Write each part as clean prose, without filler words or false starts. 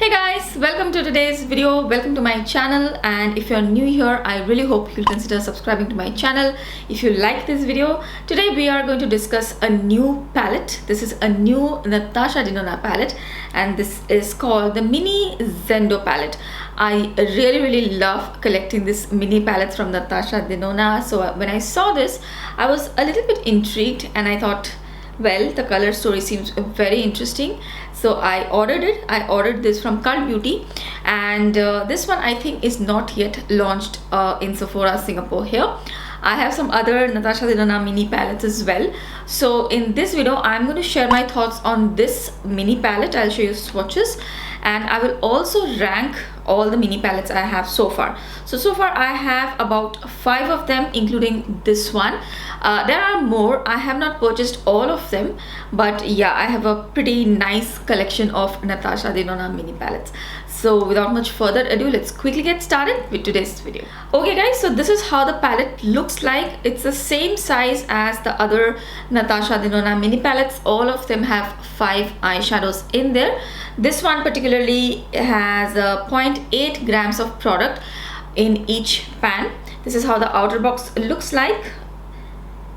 Hey guys, welcome to today's video. Welcome to my channel, and if you're new here, I really hope you'll consider subscribing to my channel if you like this video. Today we are going to discuss a new palette. This is a new Natasha Denona palette, and this is called the Mini Zendo palette. I really love collecting this mini palettes from Natasha Denona. So when I saw this, I was a little bit intrigued and I thought, well, the color story seems very interesting, so I ordered it. I ordered this from CultBeauty, and this one I think is not yet launched in Sephora Singapore here. I have some other Natasha Denona mini palettes as well. So in this video I'm going to share my thoughts on this mini palette. I'll show you swatches, and I will also rank all the mini palettes I have so far. So far I have about 5 of them, including this one. There are more. I have not purchased all of them, but yeah, I have a pretty nice collection of Natasha Denona mini palettes. So without much further ado, let's quickly get started with today's video. Okay guys, so this is how the palette looks like. It's the same size as the other Natasha Denona mini palettes. All of them have 5 eyeshadows in there. This one particularly has 0.8 grams of product in each pan. This is how the outer box looks like,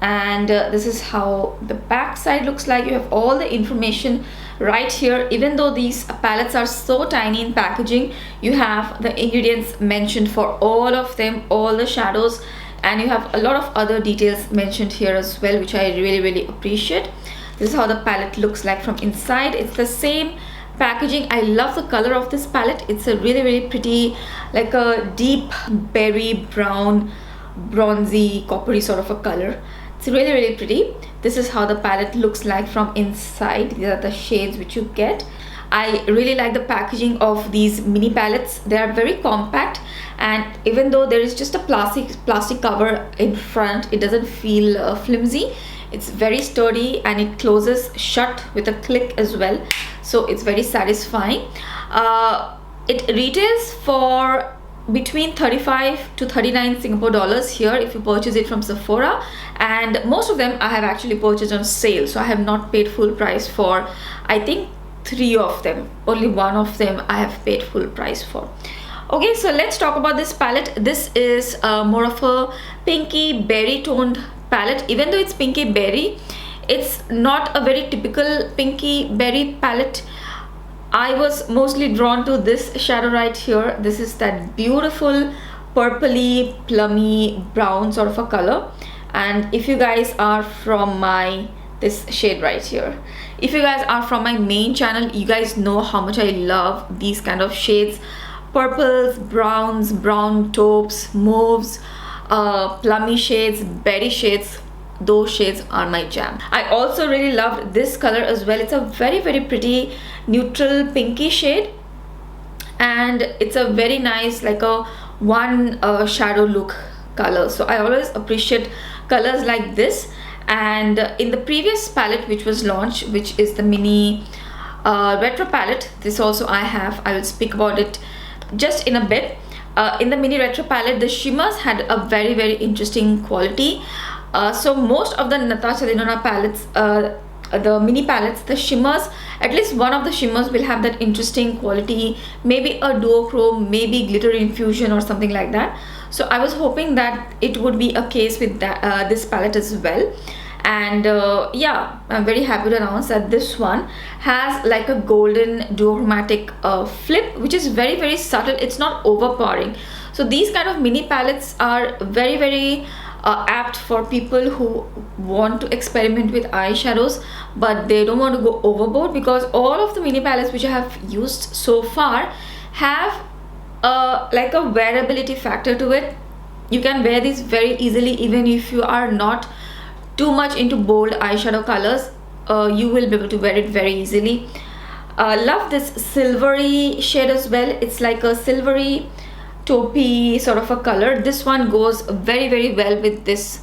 and this is how the back side looks like. You have all the information right here. Even though these palettes are so tiny in packaging, you have the ingredients mentioned for all of them, all the shadows, and you have a lot of other details mentioned here as well, which I really appreciate. This is how the palette looks like from inside. It's the same packaging. I love the color of this palette. It's a really pretty, like a deep berry brown, bronzy, coppery sort of a color. It's really pretty. This is how the palette looks like from inside. These are the shades which you get. I really like the packaging of these mini palettes. They are very compact, and even though there is just a plastic cover in front, it doesn't feel flimsy. It's very sturdy and it closes shut with a click as well, so it's very satisfying. It retails for between 35 to 39 Singapore dollars here if you purchase it from Sephora, and most of them I have actually purchased on sale, so I have not paid full price for, I think, 3 of them. Only 1 of them I have paid full price for. Okay, so let's talk about this palette. This is more of a pinky berry toned palette. Even though it's pinky berry, it's not a very typical pinky berry palette. I was mostly drawn to this shadow right here. This is that beautiful purpley plummy brown sort of a color, and if you guys are from this shade right here, if you guys are from my main channel, you guys know how much I love these kind of shades: purples, browns, brown taupes, mauves, plummy shades, berry shades. Those shades are my jam. I also really loved this color as well. It's a very pretty neutral pinky shade, and it's a very nice, like a one shadow look color. So I always appreciate colors like this. And in the previous palette which was launched, which is the mini retro palette, this also I have. I will speak about it just in a bit. In the mini retro palette, the shimmers had a very interesting quality. So most of the Natasha Denona palettes, the mini palettes, the shimmers, at least one of the shimmers will have that interesting quality, maybe a duochrome, maybe glitter infusion or something like that. So I was hoping that it would be a case with that, this palette as well. And yeah, I'm very happy to announce that this one has like a golden duochromatic flip, which is very subtle. It's not overpowering. So these kind of mini palettes are very apt for people who want to experiment with eyeshadows, but they don't want to go overboard, because all of the mini palettes which I have used so far have like a wearability factor to it. You can wear these very easily. Even if you are not too much into bold eyeshadow colors, you will be able to wear it very easily. Love this silvery shade as well. It's like a silvery taupey sort of a color. This one goes very well with this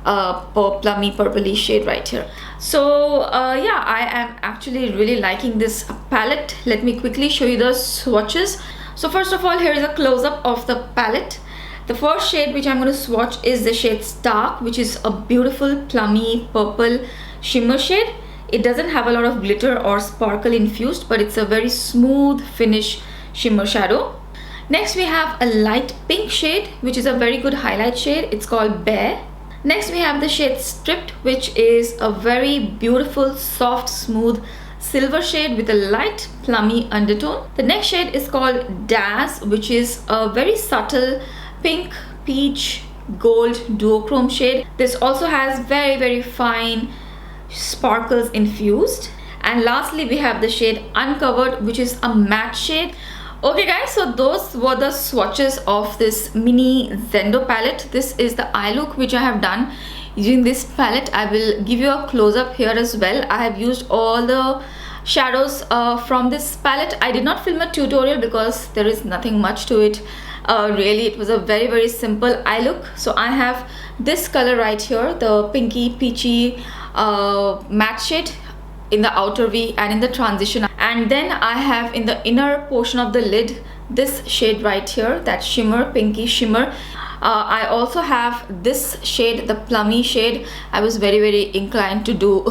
plummy purpley shade right here. So yeah, I am actually really liking this palette. Let me quickly show you the swatches. So first of all, here is a close-up of the palette. The first shade which I'm going to swatch is the shade Stark, which is a beautiful plummy purple shimmer shade. It doesn't have a lot of glitter or sparkle infused, but it's a very smooth finish shimmer shadow. Next we have a light pink shade, which is a very good highlight shade. It's called Bear. Next we have the shade Stripped, which is a very beautiful, soft, smooth silver shade with a light plummy undertone. The next shade is called Daz, which is a very subtle pink, peach, gold duochrome shade. This also has very fine sparkles infused. And lastly we have the shade Uncovered, which is a matte shade. Okay guys, so those were the swatches of this mini Zendo palette. This is the eye look which I have done using this palette. I will give you a close-up here as well. I have used all the shadows from this palette. I did not film a tutorial because there is nothing much to it. Really, it was a very simple eye look. So I have this color right here, the pinky peachy matte shade in the outer V and in the transition, and then I have in the inner portion of the lid this shade right here, that shimmer, pinky shimmer. I also have this shade, the plummy shade. I was very inclined to do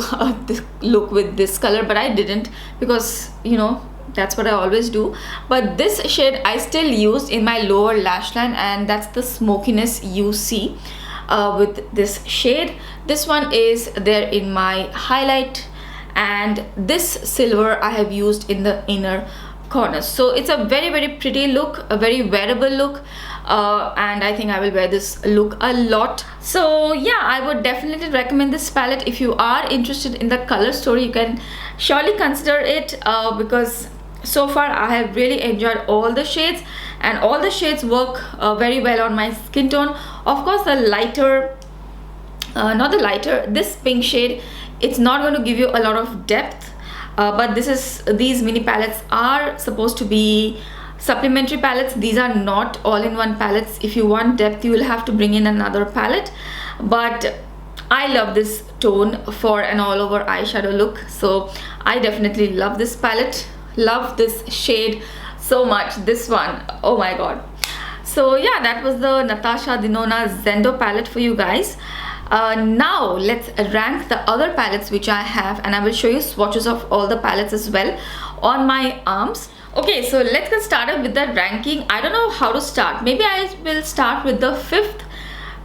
this look with this color, but I didn't because, you know, that's what I always do. But this shade I still used in my lower lash line, and that's the smokiness you see with this shade. This one is there in my highlight, and this silver I have used in the inner corners. So it's a very pretty look, a very wearable look, and I think I will wear this look a lot. So yeah, I would definitely recommend this palette. If you are interested in the color story, you can surely consider it, because so far I have really enjoyed all the shades, and all the shades work very well on my skin tone. Of course, the lighter, this pink shade, it's not going to give you a lot of depth, but these mini palettes are supposed to be supplementary palettes. These are not all-in-one palettes. If you want depth, you will have to bring in another palette, but I love this tone for an all-over eyeshadow look. So I definitely love this palette, love this shade so much. This one, oh my god. So yeah, that was the Natasha Denona Zendo palette for you guys. Now let's rank the other palettes which I have, and I will show you swatches of all the palettes as well on my arms. Okay, so let's get started with the ranking. I don't know how to start. Maybe I will start with the 5th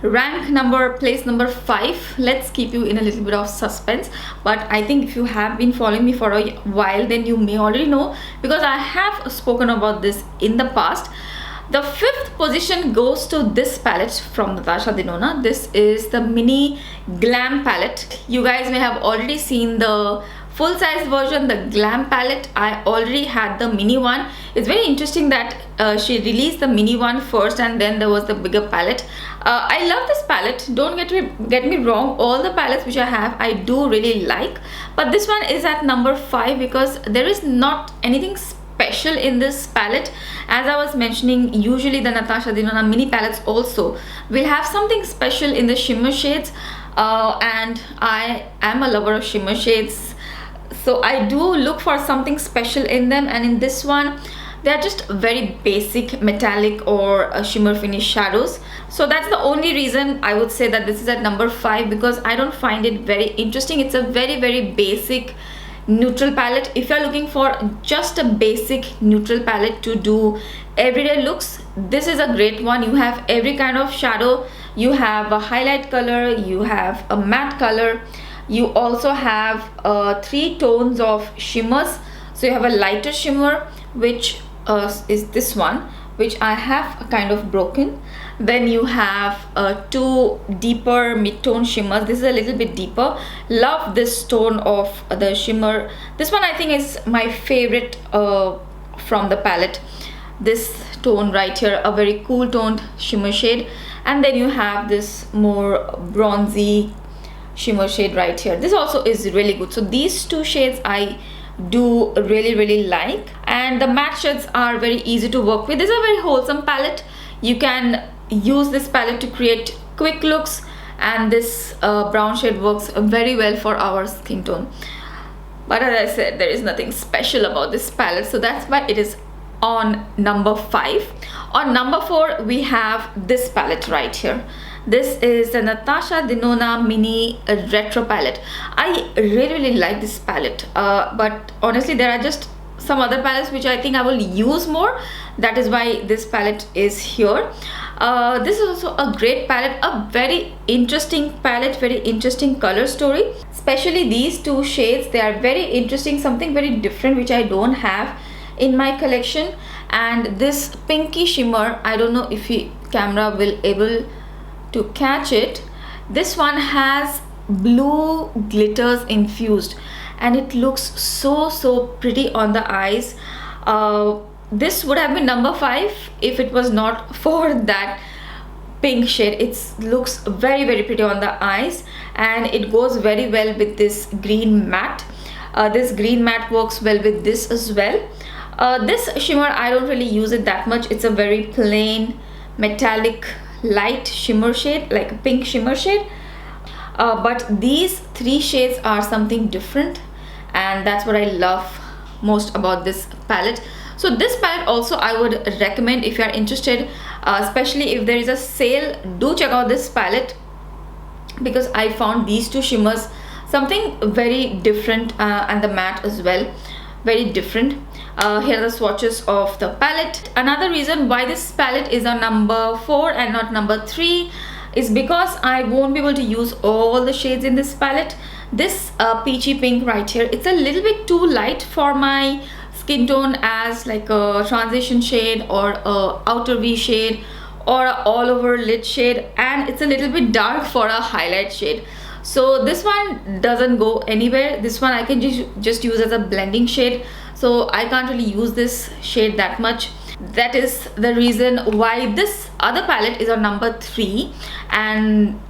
rank number, place number 5. Let's keep you in a little bit of suspense, but I think if you have been following me for a while, then you may already know, because I have spoken about this in the past. The 5th position goes to this palette from Natasha Denona. This is the mini glam palette. You guys may have already seen the full size version, the glam palette. I already had the mini one. It's very interesting that she released the mini one first and then there was the bigger palette. I love this palette, don't get me wrong. All the palettes which I have, I do really like, but this one is at number 5 because there is not anything special in this palette. As I was mentioning, usually the Natasha Denona mini palettes also will have something special in the shimmer shades, and I am a lover of shimmer shades, so I do look for something special in them. And in this one, they're just very basic metallic or shimmer finish shadows. So that's the only reason I would say that this is at number 5, because I don't find it very interesting. It's a very basic neutral palette. If you're looking for just a basic neutral palette to do everyday looks, this is a great one. You have every kind of shadow. You have a highlight color, you have a matte color, you also have 3 tones of shimmers. So you have a lighter shimmer, which is this one, which I have kind of broken. Then you have 2 deeper mid-tone shimmers. This is a little bit deeper. Love this tone of the shimmer. This one I think is my favorite from the palette. This tone right here, a very cool toned shimmer shade. And then you have this more bronzy shimmer shade right here. This also is really good. So these 2 shades I do really like, and the matte shades are very easy to work with. This is a very wholesome palette. You can use this palette to create quick looks, and this brown shade works very well for our skin tone. But as I said, there is nothing special about this palette, so that's why it is on number 5. On number 4 we have this palette right here. This is the Natasha Denona Mini Retro Palette. I really like this palette, but honestly there are just some other palettes which I think I will use more. That is why this palette is here. This is also a great palette, a very interesting palette, very interesting color story. Especially these two shades, they are very interesting, something very different which I don't have in my collection. And this pinky shimmer, I don't know if the camera will able to catch it. This one has blue glitters infused and it looks so pretty on the eyes. This would have been number 5 if it was not for that pink shade. It looks very pretty on the eyes, and it goes very well with this green matte. This green matte works well with this as well. This shimmer, I don't really use it that much. It's a very plain metallic light shimmer shade, like a pink shimmer shade. But these 3 shades are something different, and that's what I love most about this palette. So this palette also I would recommend if you are interested, especially if there is a sale. Do check out this palette because I found these 2 shimmers something very different, and the matte as well, very different. Here are the swatches of the palette. Another reason why this palette is on number 4 and not number 3 is because I won't be able to use all the shades in this palette. This peachy pink right here, it's a little bit too light for my skin tone as like a transition shade or a outer V shade or a all over lid shade, and it's a little bit dark for a highlight shade. So this one doesn't go anywhere. This one I can just use as a blending shade, so I can't really use this shade that much. That is the reason why this other palette is on number 3. And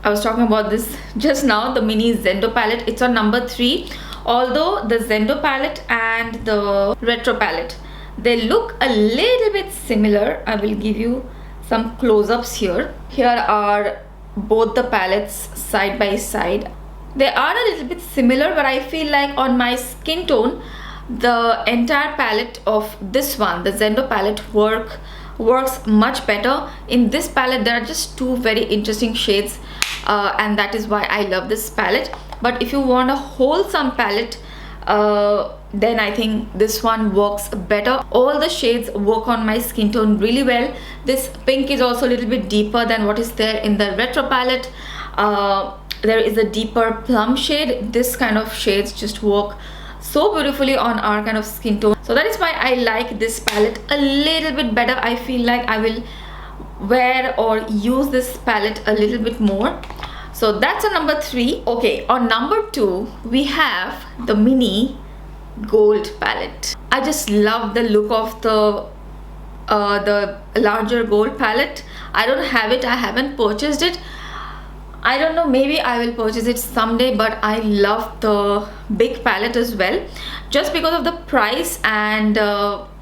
I was talking about this just now, the mini Zendo palette. It's on number 3. Although the Zendo palette and the retro palette, they look a little bit similar. I will give you some close-ups here. Here are both the palettes side by side. They are a little bit similar, but I feel like on my skin tone, the entire palette of this one, the Zendo palette, works much better. In this palette there are just 2 very interesting shades, and that is why I love this palette. But if you want a wholesome palette, then I think this one works better. All the shades work on my skin tone really well. This pink is also a little bit deeper than what is there in the retro palette. There is a deeper plum shade. This kind of shades just work so beautifully on our kind of skin tone. So that is why I like this palette a little bit better. I feel like I will wear or use this palette a little bit more. So that's on number 3. Okay, on number 2 we have the mini gold palette. I just love the look of the larger gold palette. I don't have it, I haven't purchased it. I don't know, maybe I will purchase it someday, but I love the big palette as well. Just because of the price and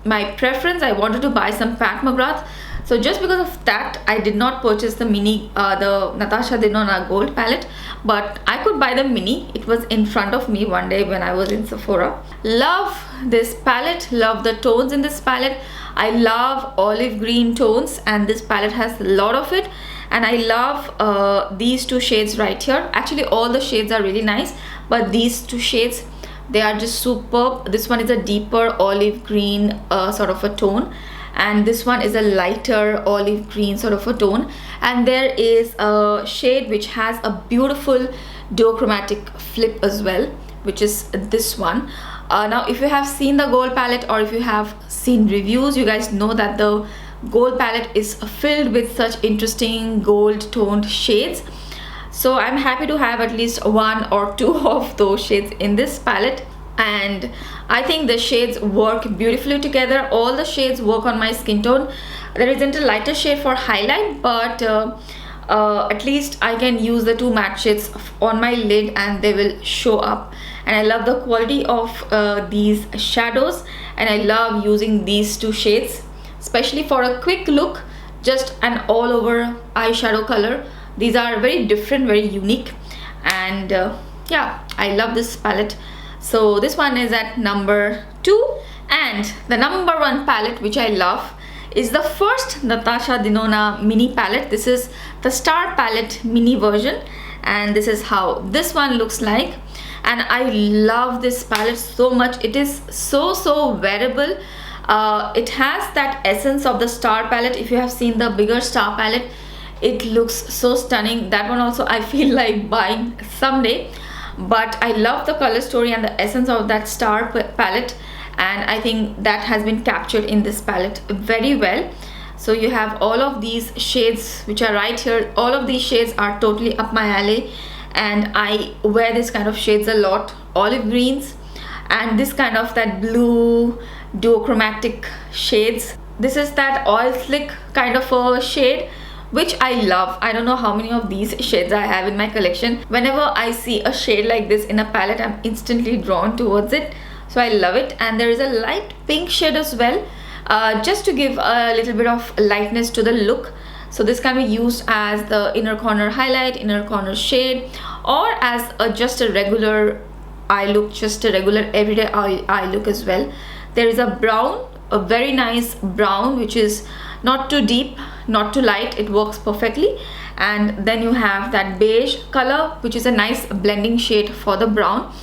my preference, I wanted to buy some Pat McGrath. So just because of that, I did not purchase the mini, the Natasha Denona gold palette, but I could buy the mini. It was in front of me one day when I was in Sephora. Love this palette, love the tones in this palette. I love olive green tones, and this palette has a lot of it. And I love these 2 shades right here. Actually all the shades are really nice, but these 2 shades, they are just superb. This one is a deeper olive green sort of a tone, and this one is a lighter olive green sort of a tone. And there is a shade which has a beautiful duochromatic flip as well, which is this one. Now if you have seen the gold palette or if you have seen reviews, you guys know that the gold palette is filled with such interesting gold toned shades. So I'm happy to have at least 1 or 2 of those shades in this palette, and I think the shades work beautifully together. All the shades work on my skin tone. There isn't a lighter shade for highlight, but at least I can use the 2 matte shades on my lid and they will show up. And I love the quality of these shadows, and I love using these 2 shades, especially for a quick look, just an all over eyeshadow color. These are very different, very unique, and yeah, I love this palette. So this one is at number 2. And the number 1 palette which I love is the first Natasha Denona mini palette. This is the Star palette mini version, and this is how this one looks like. And I love this palette so much. It is so wearable. It has that essence of the Star palette. If you have seen the bigger Star palette, it looks so stunning. That one also I feel like buying someday. But I love the color story and the essence of that Star palette, and I think that has been captured in this palette very well. So you have all of these shades which are right here. All of these shades are totally up my alley, and I wear this kind of shades a lot. Olive greens and this kind of that blue duochromatic shades. This is that oil slick kind of a shade, which I love. I don't know how many of these shades I have in my collection. Whenever I see a shade like this in a palette, I'm instantly drawn towards it. So I love it. And there is a light pink shade as well, just to give a little bit of lightness to the look. So this can be used as the inner corner highlight, inner corner shade, or as just a regular eye look, just a regular everyday eye look as well. There is a brown, a very nice brown, which is not too deep, not too light. It works perfectly. And then you have that beige color, which is a nice blending shade for the brown.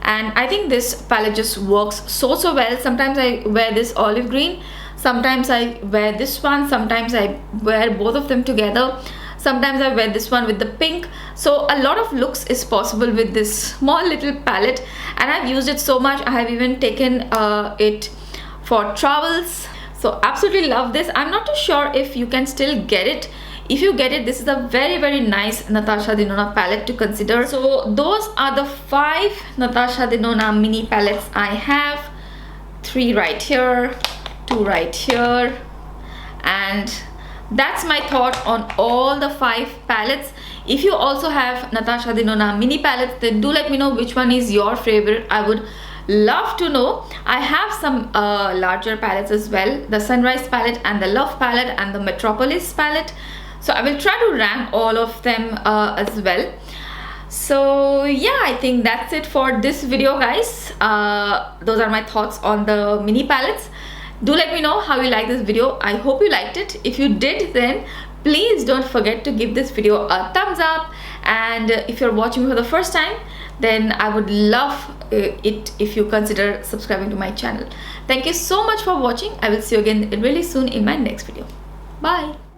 And I think this palette just works so well. Sometimes I wear this olive green, sometimes I wear this one, sometimes I wear both of them together, sometimes I wear this one with the pink. So a lot of looks is possible with this small little palette, and I've used it so much. I have even taken it for travels. So absolutely love this. I'm not too sure if you can still get it. If you get it, this is a very nice Natasha Denona palette to consider. So those are the 5 Natasha Denona mini palettes I have. 3 right here, 2 right here, and that's my thought on all the 5 palettes. If you also have Natasha Denona mini palettes, then do let me know which one is your favorite. I would love to know. I have some larger palettes as well, the Sunrise palette and the Love palette and the Metropolis palette. So I will try to rank all of them as well. So yeah, I think that's it for this video, guys. Those are my thoughts on the mini palettes. Do let me know how you like this video. I hope you liked it. If you did, then please don't forget to give this video a thumbs up. And if you're watching me for the first time, then I would love it if you consider subscribing to my channel. Thank you so much for watching. I will see you again really soon in my next video. Bye.